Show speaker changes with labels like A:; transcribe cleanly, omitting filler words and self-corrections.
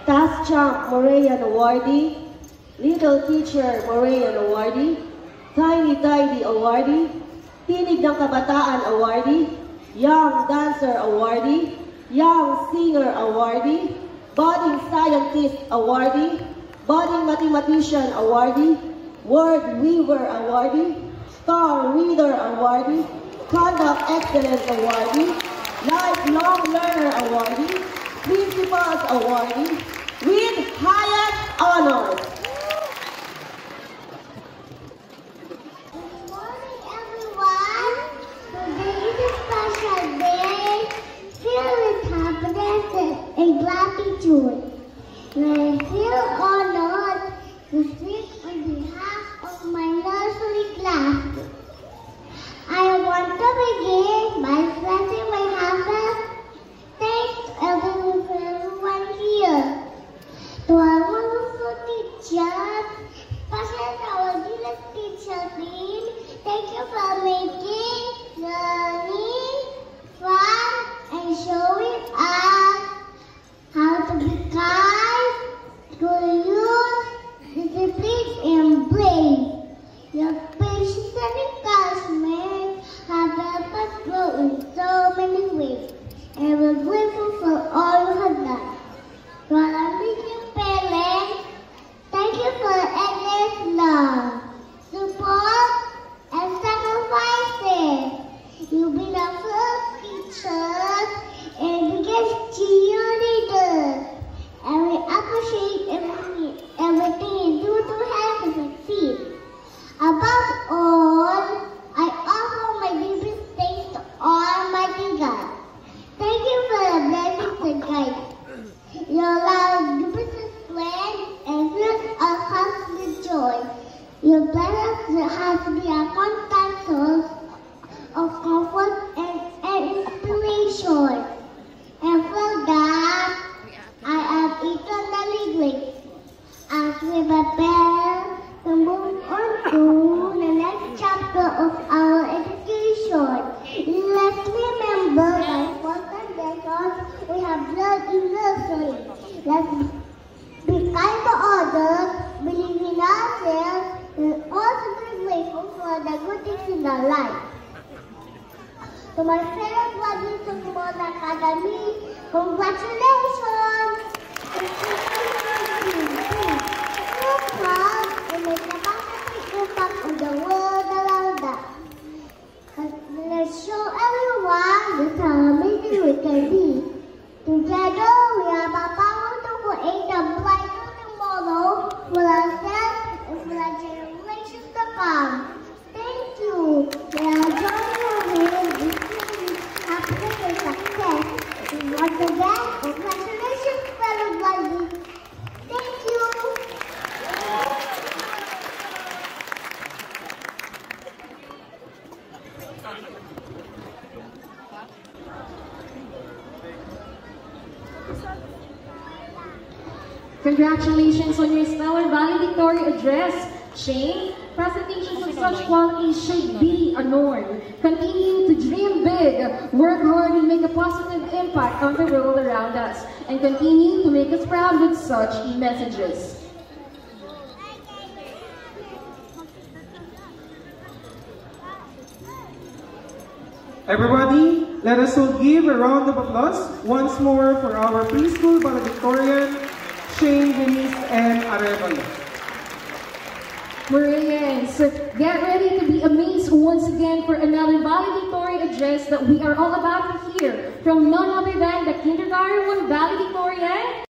A: Task Champ Morayan Awardee, Little Teacher Morayan Awardee, Tiny Awardee, Tinig ng Kabataan Awardee, Young Dancer Awardee, Young Singer Awardee, Budding Scientist Awardee, Budding Mathematician Awardee, Word Weaver Awardee, Star Reader Awardee, Conduct Excellence Awardee, Lifelong Learner Awardee, Principals Awardee, with highest honors.
B: Good morning, everyone. Today is a special day filled with happiness and gratitude. I feel honored to speak on behalf of my nursery class. I want to begin by expressing my heartfelt thanks to everyone here. To our wonderful teachers, especially our village teacher team, thank you for making learning fun and showing us how to be kind, curious, disciplined, and brave. Your patience and encouragement have helped us grow in so many ways, and we're grateful for all you have done. To our amazing parents, thank you for the endless love, support, and sacrifices. You've been our first teachers and biggest cheerleaders, and we appreciate everything you do to help us succeed. Above all, I offer my deepest thanks to Almighty God. Thank you for the blessings and guidance. Your love gives us strength and fills our hearts with joy. Your presence has been a constant source of comfort and inspiration. And for that, I am eternally grateful. As we prepare to move on to the next chapter of our education, let's remember the important lessons we have learned in nursery. Let's be kind to others, believe in ourselves, and also be grateful for the good things in our life. To my fellow graduates of Mon Academy, congratulations! We're proud to make a positive impact on the world around us. Let's show everyone just how amazing we can be. Together, we have a power to create a brighter tomorrow for ourselves and for the generations to come. Thank you. We are joining you in this happiness and success. And once again, congratulations, fellow graduates. Thank you.
C: Congratulations on your stellar valedictory address, Shane. Presentations of such qualities should be a norm. Continue to dream big, work hard, and make a positive impact on the world around us. And continue to make us proud with such messages.
D: Everybody, let us all give a round of applause once more for our preschool valedictorian, Shane, Denise, and Arevalo.
C: Marians, get ready to be amazed once again for another valedictory address that we are all about to hear from none other than the Kindergarten 1 valedictorian,